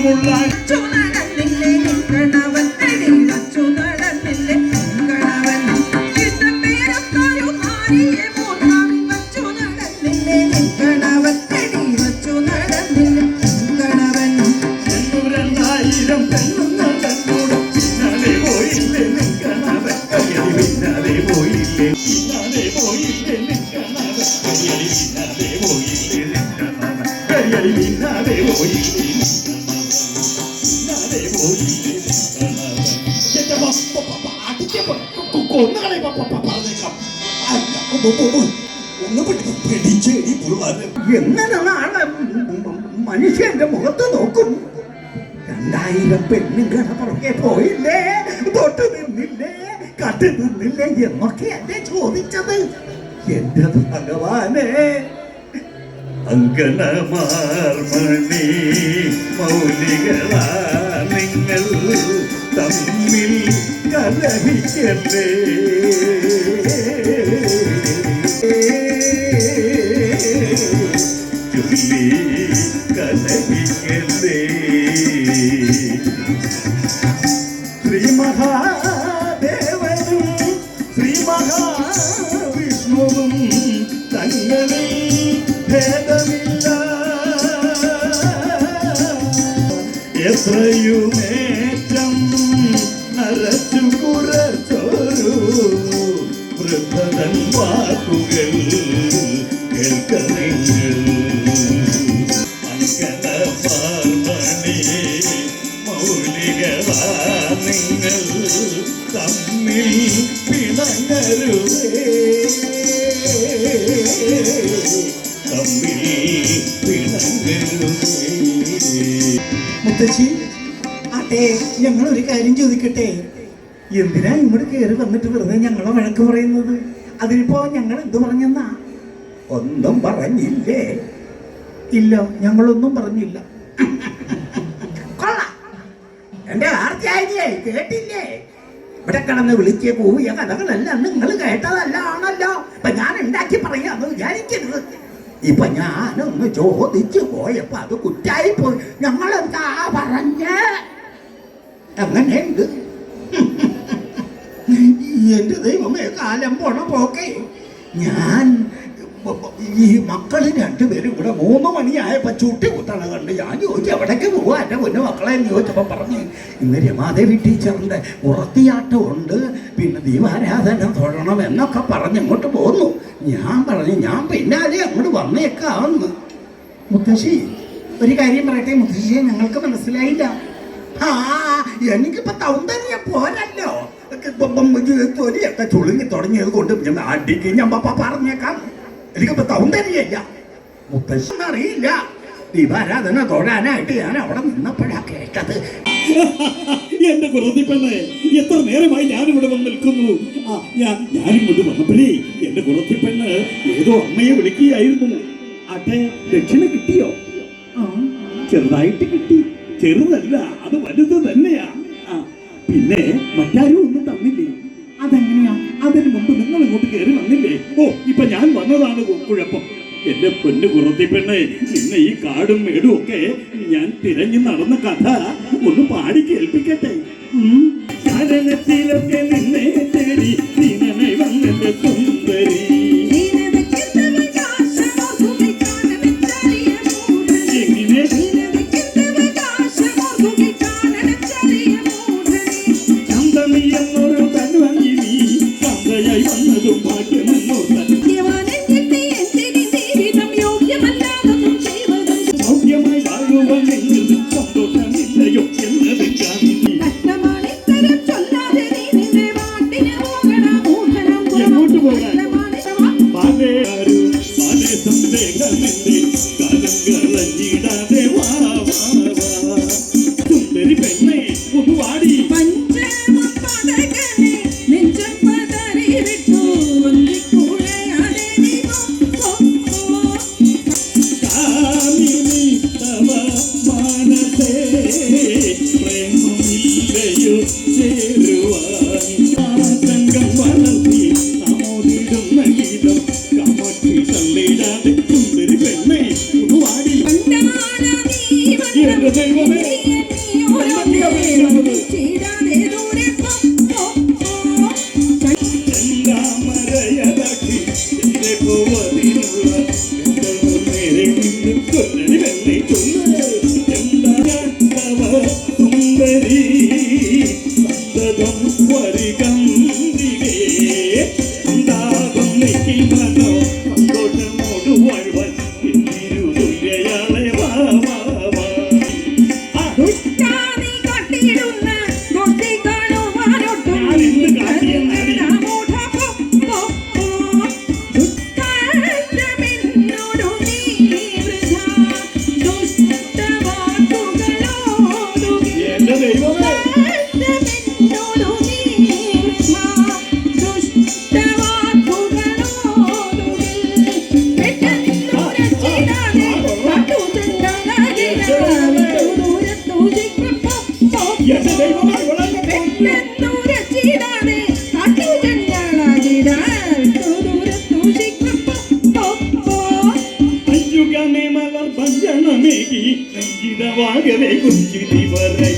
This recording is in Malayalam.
മുള്ള എങ്ങനെയാണ് മനുഷ്യന്റെ മുഖത്ത് നോക്കും? 2000 പെണ്ണുങ്ങളെ പുറകെ പോയില്ലേ, തൊട്ട് നിന്നില്ലേ, കട്ട് നിന്നില്ലേ എന്നൊക്കെ എന്നെ ചോദിച്ചത്. എന്റെ ഭഗവാനെ, അങ്കണമാർമണി മൗലികളാ നിങ്ങൾ തമ്മിൽ കലഹിക്കല്ലേ, ചൊല്ലി കലഹിക്കല്ലേ. ശ്രീ മഹാദേവനും ശ്രീ മഹാവിഷ്ണുവും തങ്ങളിൽ ഭേദമില്ല, എത്രയുമേറ്റം നരച്ചു കുറച്ചൊരു വൃദ്ധൻ വാക്കുകൾ കേൾക്കറിങ്ങൾ. അങ്കണമാർമണി മൗലികളാ നിങ്ങൾ തമ്മിൽ പിണങ്ങരുതേ, മുത്തശ്ശി, അതെ, ഞങ്ങളൊരു കാര്യം ചോദിക്കട്ടെ? എന്തിനാ ഇങ്ങോട്ട് കയറി വന്നിട്ട് വെറുതെ ഞങ്ങളെ വഴക്ക് പറയുന്നത്? അതിനിപ്പോ ഞങ്ങൾ എന്ത് പറഞ്ഞെന്നാ? ഒന്നും പറഞ്ഞില്ലേ? ഇല്ല, ഞങ്ങളൊന്നും പറഞ്ഞില്ല. എന്റെ ആർത്തിയായില്ലേ, കേട്ടില്ലേ? ഇവിടെ കിടന്ന് വിളിച്ച് പോവിയ കഥകളെല്ലാം നിങ്ങൾ കേട്ടതല്ല ആണല്ലോ. ഇപ്പൊ ഞാൻ ഉണ്ടാക്കി പറയാന്ന് വിചാരിക്കരുത്. ഇപ്പൊ ഞാനൊന്ന് ചോദിച്ചു പോയപ്പോ അത് കുറ്റായി പോയി. ഞങ്ങളെന്താ പറഞ്ഞ്? എങ്ങനെയുണ്ട്? എന്റെ ദൈവമേ, കാലം പോണ പോക്കെ. ഞാൻ ഈ മക്കള് രണ്ടുപേരും ഇവിടെ 3 മണിയായപ്പോ ചുട്ടി കുത്തണ കണ്ട് ഞാൻ ചോദിച്ചു എവിടേക്ക് പോവാ എന്റെ പൊന്നു മക്കളെ എന്ന് ചോദിച്ചപ്പോ പറഞ്ഞു ഇന്ന് രമാദേവി ടീച്ചറിന്റെ ഉറത്തിയാട്ടം ഉണ്ട്, പിന്നെ ദീപാരാധന തൊഴണം എന്നൊക്കെ പറഞ്ഞ് ഇങ്ങോട്ട് പോന്നു. ഞാൻ പറഞ്ഞു ഞാൻ പിന്നാലെ അങ്ങോട്ട് വന്നേക്കാവുന്നു. മുത്തശ്ശി, ഒരു കാര്യം പറയട്ടെ മുത്തശ്ശിയെ, ഞങ്ങൾക്ക് മനസ്സിലായില്ല. ആ, എനിക്കിപ്പോ തൗന്തനിയെ പോരല്ലോ, തൊലിയൊക്കെ ചുളുങ്ങി തുടങ്ങിയത് കൊണ്ട് അടിക്ക് ഞാൻ പറഞ്ഞേക്കാം. എനിക്കിപ്പോ തൗന്തനിയല്ല. മുത്തശ്ശി അറിയില്ല, ദീപാരാധന തൊഴാനായിട്ട് ഞാൻ അവിടെ നിന്നപ്പോഴാ കേട്ടത്. എന്റെ കുറത്തിപ്പെണ്ണെ, എത്ര നേരമായി ഞാനിവിടെ വന്ന് നിൽക്കുന്നു. ഞാനിങ്ങോട്ട് വന്നപ്പോഴേ എന്റെ കുറത്തിപ്പെണ്ണ് ഏതോ അമ്മയെ വിളിക്കുകയായിരുന്നു. അട്ടെ, ദക്ഷിണ കിട്ടിയോ? ചെറുതായിട്ട് കിട്ടി. ചെറുതല്ല, അത് വലുത് തന്നെയാ. പിന്നെ മറ്റാരും ഒന്നും തന്നില്ലേ? അതെങ്ങനെയാ? അതിന് മുമ്പ് നിങ്ങൾ ഇങ്ങോട്ട് കയറി വന്നില്ലേ? ഓ, ഇപ്പൊ ഞാൻ വന്നതാണ് കുഴപ്പം. എന്റെ പൊന്നു കുറത്തിപ്പെണ്ണെ, നിന്നെ ഈ കാടും മേടും ഒക്കെ ഞാൻ തിരഞ്ഞു നടന്ന കഥ ഒന്ന് പാടി കേൾപ്പിക്കട്ടെ. ചലനത്തിലൊക്കെ നിന്നെ തേടി നിന്നെ വന്നെന്റെ സുന്ദരി, കൊല്ലടി വെള്ളി ചൊല്ല് എന്താ സുന്ദരി സന്തതം വരികന്തികേ സന്താപം നീക്കി മനോ സന്തോഷമോട് വാഴ്വാൻ തുല്യയാളെ വാ വാ വാ ദുഷ്ടാനി കാട്ടിയിടുന്ന ദോഷി കാണുവാനൊട്ടും ഞാനെന്ത് കാട്ടിയെന്നാടി ദുഷ്ടാറ്റമെന്നോടു നീ വൃഥാ ദുഷ്ടവാക്കുകളോടുകി എന്റെ ദൈവമേ ദുഷ്ടാറ്റമെന്നോടു നീ വൃഥാ ദുഷ്ടവാക്കുകളോടുകി പെട്ടെന്നുരച്ചിടാതെ കാട്ടുചെണ്ടനാകിട ദൂരത്തു ശിഖപ്പം എന്റെ ദൈവമേ വളരെ പെട്ടെന്നുരച്ചിടാതെ കാട്ടുചെണ്ടനാകിട ദൂരത്തു ശിഖപ്പം അഞ്ചുകമേ മലർ ഭഞ്ജനമേകി നെഞ്ചിതവാകവേ കുഞ്ചിതി വരെ